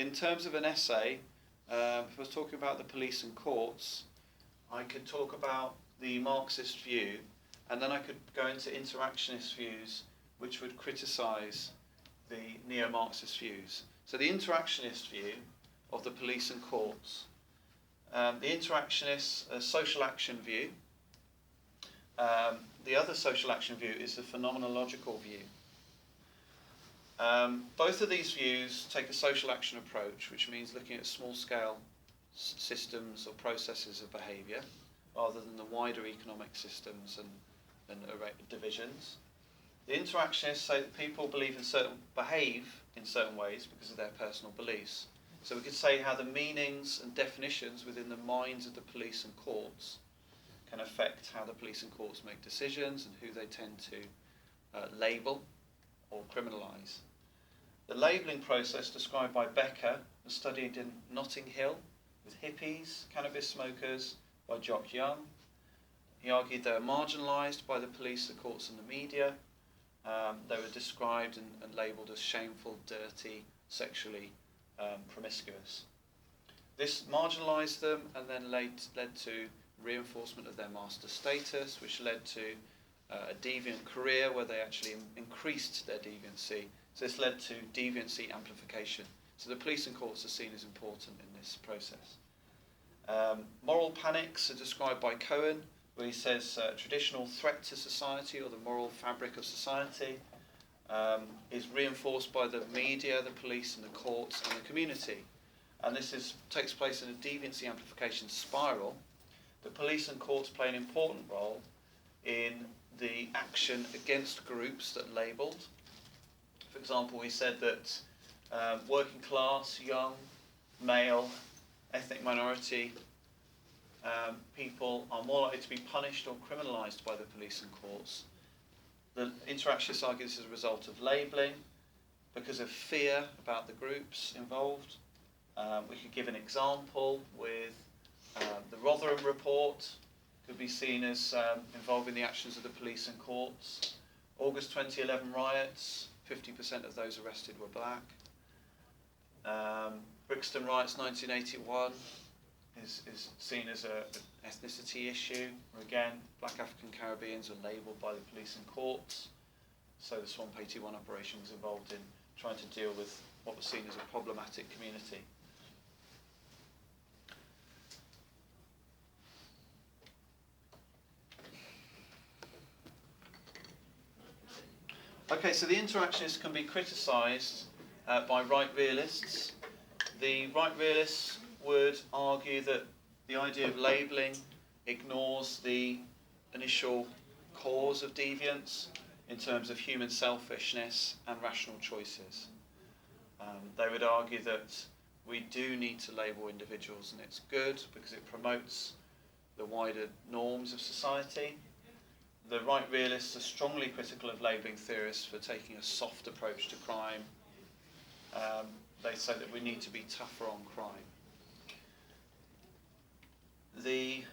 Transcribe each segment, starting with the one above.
In terms of an essay, if I was talking about the police and courts, I could talk about the Marxist view, and then I could go into interactionist views, which would criticise the Neo-Marxist views. So the interactionist view of the police and courts, the interactionist social action view, the other social action view is the phenomenological view. Both of these views take a social action approach, which means looking at small-scale systems or processes of behaviour, rather than the wider economic systems and divisions. The interactionists say that people behave in certain ways because of their personal beliefs. So we could say how the meanings and definitions within the minds of the police and courts can affect how the police and courts make decisions and who they tend to label or criminalise. The labelling process described by Becker was studied in Notting Hill with hippies, cannabis smokers, by Jock Young. He argued they were marginalised by the police, the courts and the media. They were described and labelled as shameful, dirty, sexually promiscuous. This marginalised them and then led to reinforcement of their master status, which led to a deviant career where they actually increased their deviancy. So this led to deviancy amplification. So the police and courts are seen as important in this process. Moral panics are described by Cohen, where he says traditional threat to society or the moral fabric of society is reinforced by the media, the police and the courts and the community. And this takes place in a deviancy amplification spiral. The police and courts play an important role in the action against groups that labelled. For example, we said that working class, young, male, ethnic minority people are more likely to be punished or criminalised by the police and courts. The interactionists argue this is a result of labelling, because of fear about the groups involved. We could give an example with the Rotherham report, could be seen as involving the actions of the police and courts. August 2011 riots, 50% of those arrested were black. Brixton riots 1981 is seen as an ethnicity issue, where again, black African Caribbeans are labelled by the police and courts. So the Swamp 81 operation was involved in trying to deal with what was seen as a problematic community. Okay, so the interactionists can be criticised by right realists. The right realists would argue that the idea of labelling ignores the initial cause of deviance in terms of human selfishness and rational choices. They would argue that we do need to label individuals, and it's good because it promotes the wider norms of society. The right realists are strongly critical of labelling theorists for taking a soft approach to crime. They say that we need to be tougher on crime. The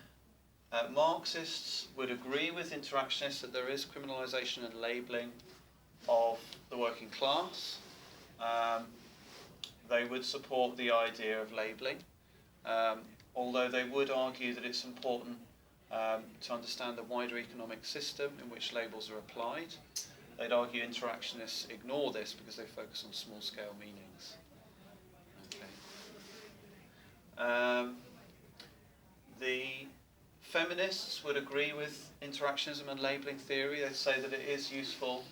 Marxists would agree with interactionists that there is criminalisation and labelling of the working class. They would support the idea of labelling, although they would argue that it's important to understand the wider economic system in which labels are applied. They'd argue interactionists ignore this because they focus on small-scale meanings. Okay. The feminists would agree with interactionism and labelling theory. They say that it is useful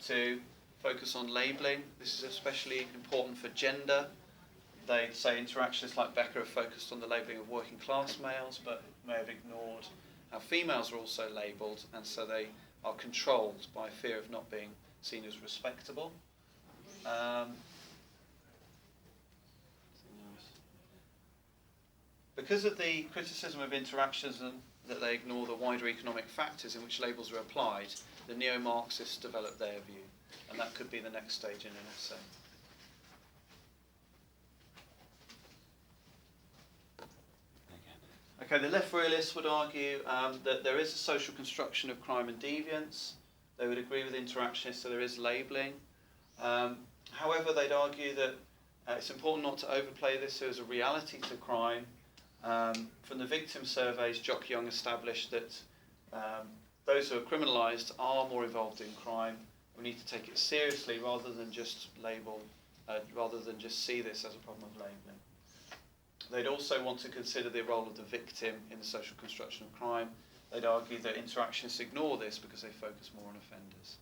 to focus on labelling. This is especially important for gender. They say interactionists like Becker have focused on the labelling of working class males, but may have ignored how females are also labelled, and so they are controlled by fear of not being seen as respectable. Because of the criticism of interactionism that they ignore the wider economic factors in which labels are applied, the Neo-Marxists develop their view, and that could be the next stage in an essay. Okay, the left realists would argue that there is a social construction of crime and deviance. They would agree with interactionists that there is labelling. However, they'd argue that It's important not to overplay this. There's a reality to crime. From the victim surveys, Jock Young established that those who are criminalised are more involved in crime. We need to take it seriously rather than just see this as a problem of labelling. They'd also want to consider the role of the victim in the social construction of crime. They'd argue that interactionists ignore this because they focus more on offenders.